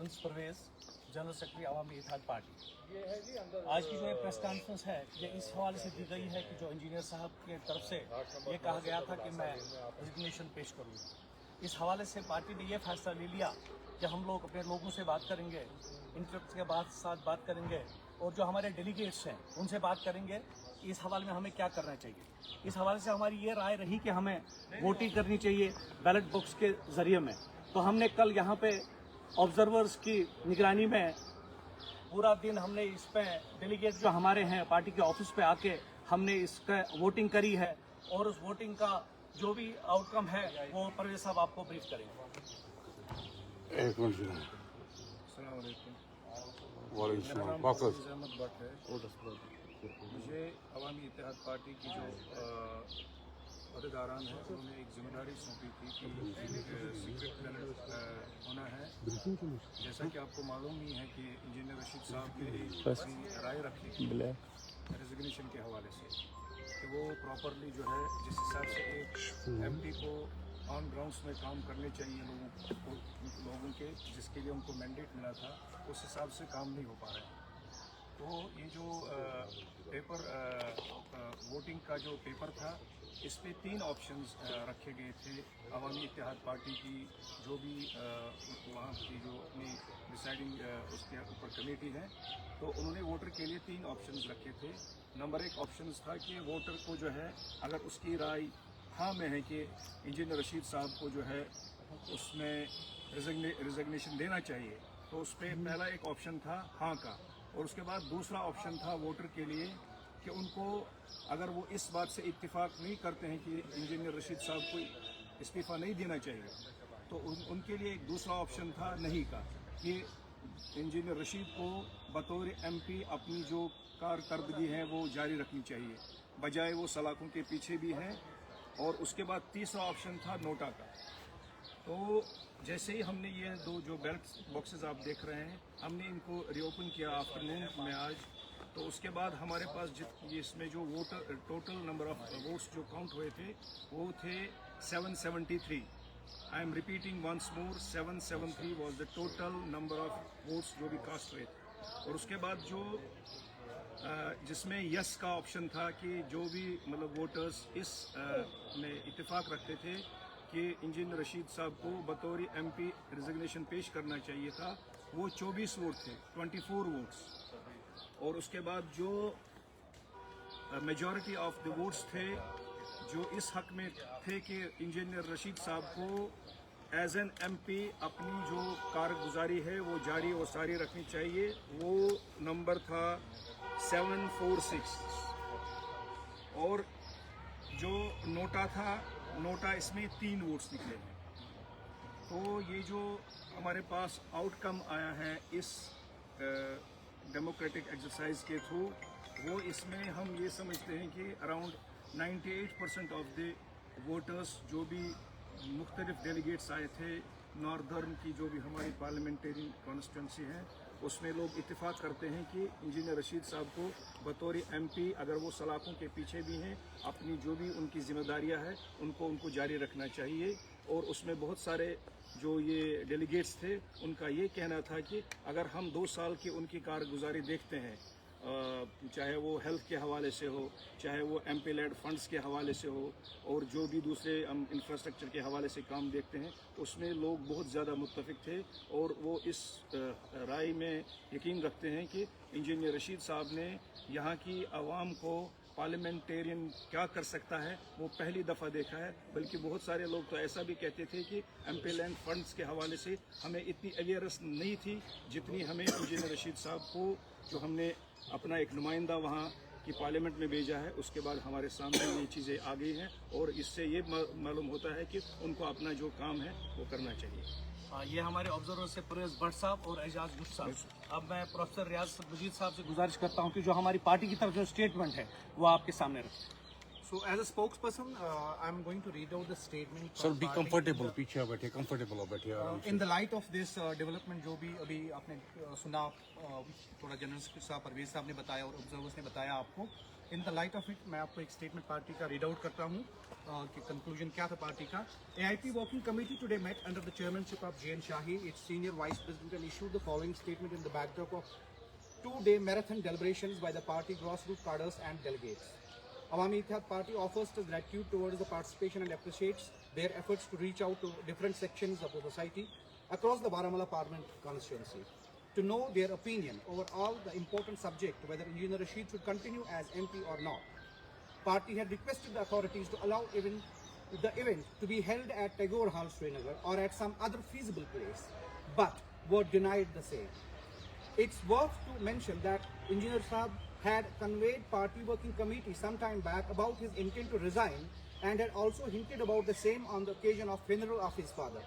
Prince Parvez, general secretary अवामी इत्तेहाद party. आज की जो ये प्रेस कॉन्फ्रेंस है ये इस हवाले से दी गई है कि जो इंजीनियर साहब की तरफ से ये कहा गया था कि मैं रेजिग्नेशन पेश करूँ। इस हवाले से पार्टी ने ये फैसला ले लिया कि हम लोग अपने लोगों से बात करेंगे, इंटरेक्ट के साथ बात करेंगे और जो हमारे डेलीगेट्स हैं उनसे बात करेंगे कि इस हवाले में हमें क्या करना चाहिए। इस हवाले से हमारी ये राय रही कि हमें वोटिंग करनी चाहिए बैलेट बॉक्स के जरिए में। तो हमने कल यहाँ पे ऑब्जर्वर्स की निगरानी में पूरा दिन हमने इस पे डेलीगेट जो हमारे हैं पार्टी के ऑफिस पे आके हमने इसका वोटिंग करी है और उस वोटिंग का जो भी आउटकम है वो परवेज साहब आपको ब्रीफ करेंगे। अहमद भट्ट है। मुझे अवामी इत्तेहाद पार्टी की जो अहदेदारान है उन्होंने एक जिम्मेदारी सौंपी थी कि सीक्रेट बैलेट होना है। जैसा कि आपको मालूम ही है कि इंजीनियर रशीद साहब ने राय रखी थी रेजिग्नेशन के हवाले से कि वो प्रॉपरली जो है जिस हिसाब से एक एमपी को ऑन ग्राउंड्स में काम करने चाहिए लोगों के जिसके लिए उनको मैंडेट मिला था उस हिसाब से काम नहीं हो पा रहा है। तो ये जो पेपर वोटिंग का जो पेपर था इस पे 3 ऑप्शंस रखे गए थे। अवामी इत्तेहाद पार्टी की जो भी वहाँ की जो अपनी डिसाइडिंग उसके ऊपर कमेटी है तो उन्होंने वोटर के लिए 3 ऑप्शंस रखे थे। नंबर 1 ऑप्शंस था कि वोटर को जो है अगर उसकी राय हाँ में है कि इंजीनियर रशीद साहब को जो है उसमें रिजिग्नेशन देना चाहिए तो उस पर पहला एक ऑप्शन था हाँ का। और उसके बाद दूसरा ऑप्शन था वोटर के लिए कि उनको अगर वो इस बात से इत्तेफाक नहीं करते हैं कि इंजीनियर रशीद साहब को इस्तीफ़ा नहीं देना चाहिए तो उनके लिए एक दूसरा ऑप्शन था नहीं का कि इंजीनियर रशीद को बतौर एमपी अपनी जो कारकर्दगी है वो जारी रखनी चाहिए बजाय वो सलाखों के पीछे भी हैं। और उसके बाद तीसरा ऑप्शन था नोटा का। तो जैसे ही हमने ये 2 जो बैलेट बॉक्सेस आप देख रहे हैं हमने इनको रीओपन किया आफ्टरनून में आज। तो उसके बाद हमारे पास इसमें जो voter total number of votes जो काउंट हुए थे वो थे 773। I am repeating once more 773 was the total number of votes जो भी कास्ट हुए थे। और उसके बाद जो जिसमें यस का ऑप्शन था कि जो भी मतलब वोटर्स इस में इत्तेफाक रखते थे कि इंजीनियर रशीद साहब को बतौर एमपी रिजिग्नेशन पेश करना चाहिए था वो 24 वोट थे 24 वोट्स। और उसके बाद जो मेजॉरिटी ऑफ द वोट्स थे जो इस हक में थे कि इंजीनियर रशीद साहब को एज एन एमपी अपनी जो कारगुजारी है वो जारी और सारी रखनी चाहिए वो नंबर था 746। और जो नोटा था नोटा इसमें 3 वोट्स निकले हैं। तो ये जो हमारे पास आउटकम आया है इस डेमोक्रेटिक एक्सरसाइज के थ्रू वो इसमें हम ये समझते हैं कि अराउंड 98% ऑफ द वोटर्स जो भी मुख्तलिफ डेलीगेट्स आए थे नॉर्दर्न की जो भी हमारी पार्लियामेंटेरी कॉन्स्टिट्यूंसी है उसमें लोग इत्तेफाक करते हैं कि इंजीनियर रशीद साहब को बतौर एमपी अगर वो सलाखों के पीछे भी हैं अपनी जो भी उनकी जिम्मेदारियां हैं उनको जारी रखना चाहिए। और उसमें बहुत सारे जो ये डेलीगेट्स थे उनका ये कहना था कि अगर हम 2 साल की उनकी कारगुजारी देखते हैं चाहे वो हेल्थ के हवाले से हो चाहे वो एमपी लेड फंड्स के हवाले से हो और जो भी दूसरे इंफ्रास्ट्रक्चर के हवाले से काम देखते हैं उसमें लोग बहुत ज़्यादा मुत्तफिक थे। और वो इस राय में यकीन रखते हैं कि इंजीनियर रशीद साहब ने यहाँ की आवाम को पार्लियामेंटेरियन क्या कर सकता है वो पहली दफ़ा देखा है। बल्कि बहुत सारे लोग तो ऐसा भी कहते थे कि एमपी लैंड फंड्स के हवाले से हमें इतनी अवेयरनेस नहीं थी जितनी हमें इंजीनियर रशीद साहब को जो हमने अपना एक नुमाइंदा वहाँ की पार्लियामेंट में भेजा है उसके बाद हमारे सामने ये चीज़ें आ गई हैं और इससे ये मालूम होता है कि उनको अपना जो काम है वो करना चाहिए। ये हमारे ऑब्जर्वर से परवेज भट्ट साहब और एजाज गुट साहब। अब मैं प्रोफेसर रियाज मजीद साहब से गुजारिश करता हूँ कि जो हमारी पार्टी की तरफ जो स्टेटमेंट है वो आपके सामने रखें। So as a spokesperson, I'm going to read out the statement. Sir, be comfortable. पीछे बैठिए, comfortable हो बैठिए आराम से. In the light of this development, जो भी अभी आपने सुना, थोड़ा जनरल सेक्रेटरी साहब परवेज साहब ने बताया और ऑब्जर्वर्स ने बताया आपको In the light of it, میں آپ کو ایک statement party کا read out کرتا ہوں کہ conclusion کیا تھا party کا. AIP working committee today met under the chairmanship of J.N. Shahi, its senior vice president, and issued the following statement in the backdrop of two-day marathon deliberations by the party grassroots cadres and delegates. Awami Ittihad Party offers its gratitude towards the participation and appreciates their efforts to reach out to different sections of the society across the Baramulla Parliament constituency to know their opinion over all the important subject, whether Engineer Rashid should continue as MP or not. Party had requested the authorities to allow the event to be held at Tagore Hall, Srinagar, or at some other feasible place, but were denied the same. It's worth to mention that Engineer Saab had conveyed party working committee some time back about his intent to resign and had also hinted about the same on the occasion of funeral of his father.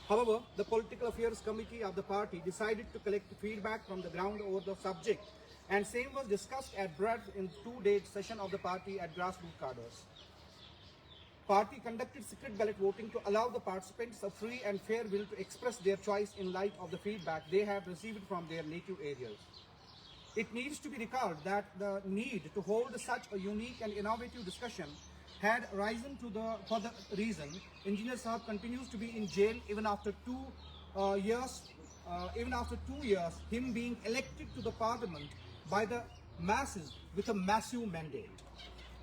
However, the Political Affairs Committee of the party decided to collect feedback from the ground over the subject, and same was discussed at breadth in two-day session of the party at grassroots cadres. Party conducted secret ballot voting to allow the participants a free and fair will to express their choice in light of the feedback they have received from their native areas. It needs to be recalled that the need to hold such a unique and innovative discussion had arisen for the reason Engineer Saab continues to be in jail even after 2 years. Him being elected to the parliament by the masses with a massive mandate.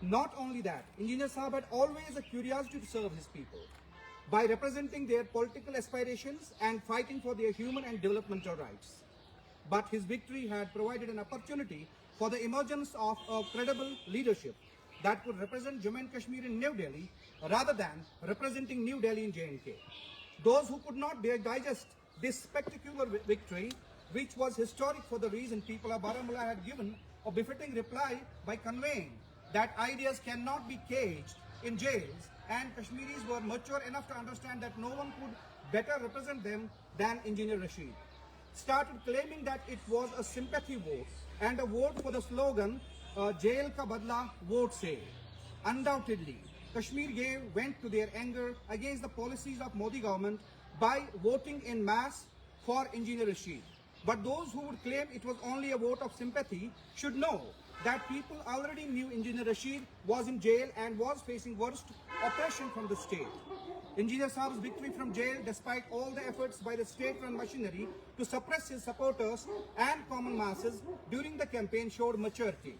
Not only that, Engineer Saab had always a curiosity to serve his people by representing their political aspirations and fighting for their human and developmental rights. But his victory had provided an opportunity for the emergence of a credible leadership that could represent Jammu and Kashmir in New Delhi rather than representing New Delhi in J&K. Those who could not digest this spectacular victory, which was historic for the reason people of Baramulla had given a befitting reply by conveying that ideas cannot be caged in jails, and Kashmiris were mature enough to understand that no one could better represent them than Engineer Rashid, started claiming that it was a sympathy vote and a vote for the slogan Jail ka badla vote se. Undoubtedly, Kashmir went to their anger against the policies of Modi government by voting in mass for Engineer Rashid. But those who would claim it was only a vote of sympathy should know that people already knew Engineer Rashid was in jail and was facing worst oppression from the state. Engineer Saab's victory from jail, despite all the efforts by the state-run machinery to suppress his supporters and common masses during the campaign, showed maturity,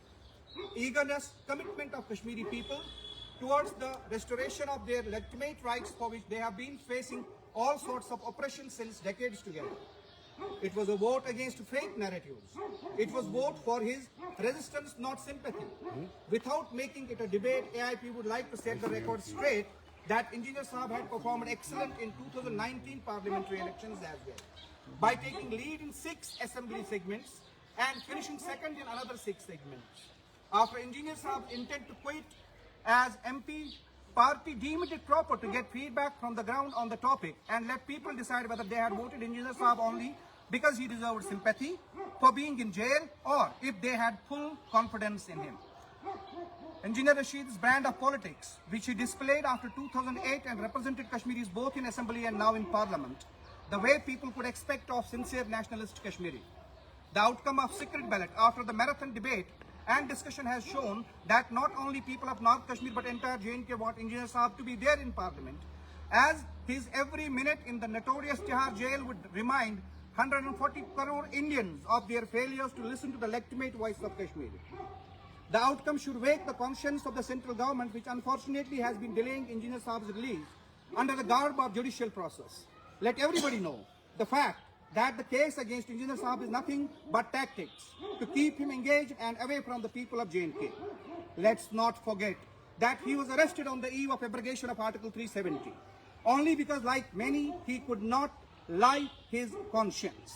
eagerness, commitment of Kashmiri people towards the restoration of their legitimate rights for which they have been facing all sorts of oppression since decades together. It was a vote against fake narratives. It was vote for his resistance, not sympathy. Without making it a debate, AIP would like to set the record straight that Engineer Saab had performed excellent in 2019 parliamentary elections as well, by taking lead in 6 assembly segments and finishing second in another 6 segments. After Engineer Saab's intent to quit as MP, party deemed it proper to get feedback from the ground on the topic and let people decide whether they had voted Engineer Saab only because he deserved sympathy for being in jail or if they had full confidence in him. Engineer Rashid's brand of politics, which he displayed after 2008 and represented Kashmiris both in assembly and now in parliament, the way people could expect of sincere nationalist Kashmiri. The outcome of secret ballot after the marathon debate and discussion has shown that not only people of North Kashmir but entire J&K want Engineer Saab to be there in parliament, as his every minute in the notorious Tihar jail would remind 140 crore Indians of their failures to listen to the legitimate voice of Kashmir. The outcome should wake the conscience of the central government, which unfortunately has been delaying Engineer Saab's release under the garb of judicial process. Let everybody know the fact that the case against Engineer Saab is nothing but tactics to keep him engaged and away from the people of J&K. Let's not forget that he was arrested on the eve of abrogation of Article 370, only because, like many, he could not lie his conscience,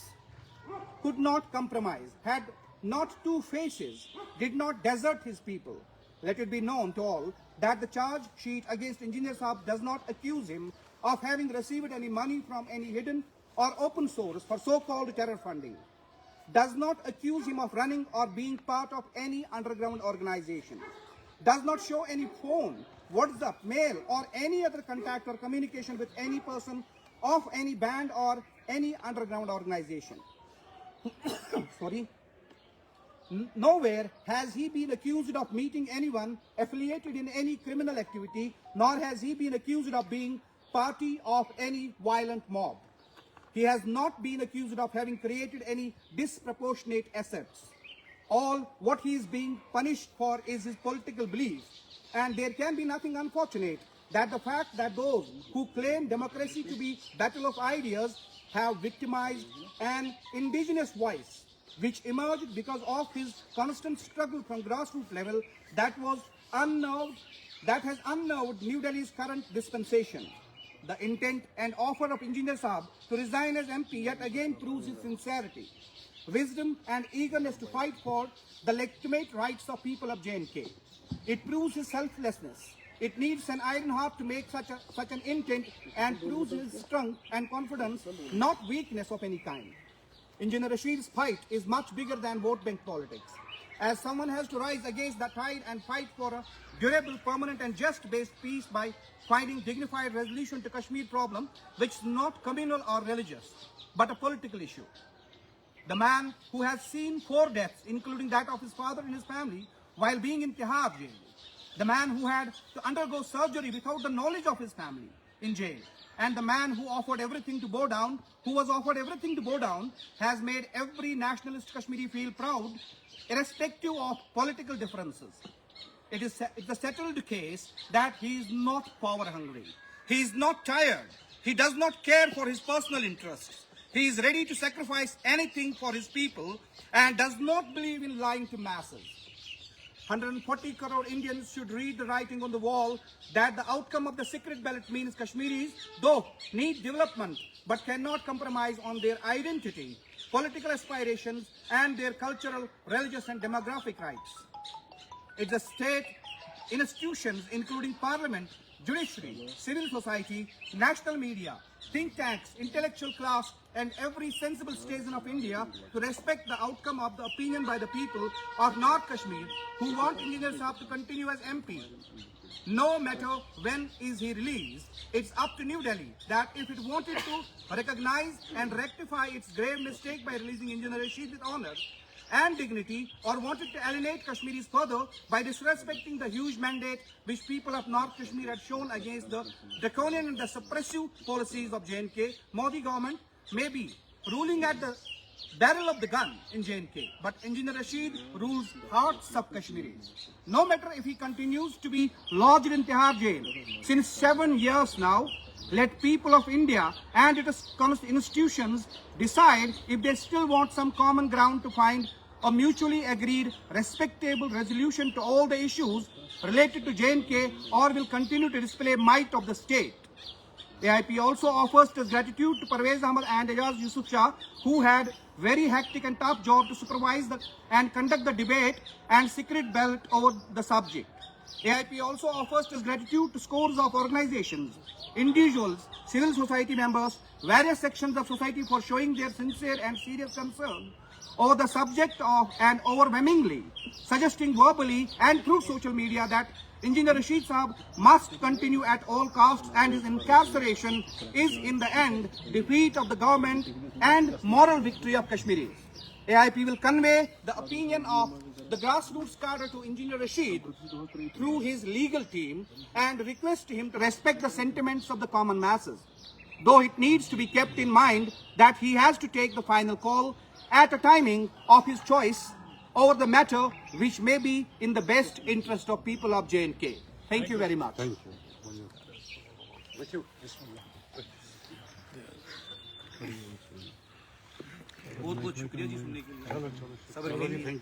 could not compromise, had not 2 faces, did not desert his people. Let it be known to all that the charge sheet against Engineer Saab does not accuse him of having received any money from any hidden or open source for so-called terror funding, does not accuse him of running or being part of any underground organization, does not show any phone, WhatsApp, mail or any other contact or communication with any person of any band or any underground organization. Sorry. Nowhere has he been accused of meeting anyone affiliated in any criminal activity, nor has he been accused of being party of any violent mob. He has not been accused of having created any disproportionate assets. All what he is being punished for is his political beliefs. And there can be nothing unfortunate that the fact that those who claim democracy to be battle of ideas have victimized an indigenous voice which emerged because of his constant struggle from grassroots level that has unnerved New Delhi's current dispensation. The intent and offer of Engineer Saab to resign as MP yet again proves his sincerity, wisdom and eagerness to fight for the legitimate rights of people of J&K. It proves his selflessness. It needs an iron heart to make such an intent and proves his strength and confidence, not weakness of any kind. Engineer Rashid's fight is much bigger than vote bank politics. As someone has to rise against the tide and fight for a durable, permanent and just-based peace by finding dignified resolution to Kashmir problem, which is not communal or religious, but a political issue. The man who has seen 4 deaths, including that of his father and his family, while being in Tihar jail. The man who had to undergo surgery without the knowledge of his family in jail. And the man who offered everything to bow down, has made every nationalist Kashmiri feel proud, irrespective of political differences. It is a settled case that he is not power hungry. He is not tired. He does not care for his personal interests. He is ready to sacrifice anything for his people and does not believe in lying to masses. 140 crore Indians should read the writing on the wall that the outcome of the secret ballot means Kashmiris, though need development, but cannot compromise on their identity, political aspirations, and their cultural, religious, and demographic rights. It's the state institutions, including parliament, judiciary, civil society, national media, think tanks, intellectual class, and every sensible citizen of India to respect the outcome of the opinion by the people of North Kashmir who want Engineer Saab to continue as MP. No matter when is he released, it's up to New Delhi that if it wanted to recognize and rectify its grave mistake by releasing Engineer Rashid with honor and dignity, or wanted to alienate Kashmiris further by disrespecting the huge mandate which people of North Kashmir had shown against the draconian and the suppressive policies of J&K, Modi government may be ruling at the barrel of the gun in J&K, but Engineer Rashid rules hearts of Kashmiris. No matter if he continues to be lodged in Tihar jail since 7 years now, let people of India and its institutions decide if they still want some common ground to find a mutually agreed, respectable resolution to all the issues related to J&K, or will continue to display might of the state. AIP also offers its gratitude to Parvez Ahmad and Ajaz Yusuf Shah, who had very hectic and tough job to supervise and conduct the debate and secret ballot over the subject. AIP also offers its gratitude to scores of organizations, individuals, civil society members, various sections of society for showing their sincere and serious concern over the subject of, and overwhelmingly suggesting verbally and through social media that Engineer Rashid Saab must continue at all costs, and his incarceration is in the end defeat of the government and moral victory of Kashmiris. AIP will convey the opinion of the grassroots cadre to Engineer Rashid through his legal team and request him to respect the sentiments of the common masses, though it needs to be kept in mind that he has to take the final call at a timing of his choice over the matter which may be in the best interest of people of J&K. Thank you very much. Thank you. बहुत बहुत शुक्रिया जी सुनने के लिए। Thank you.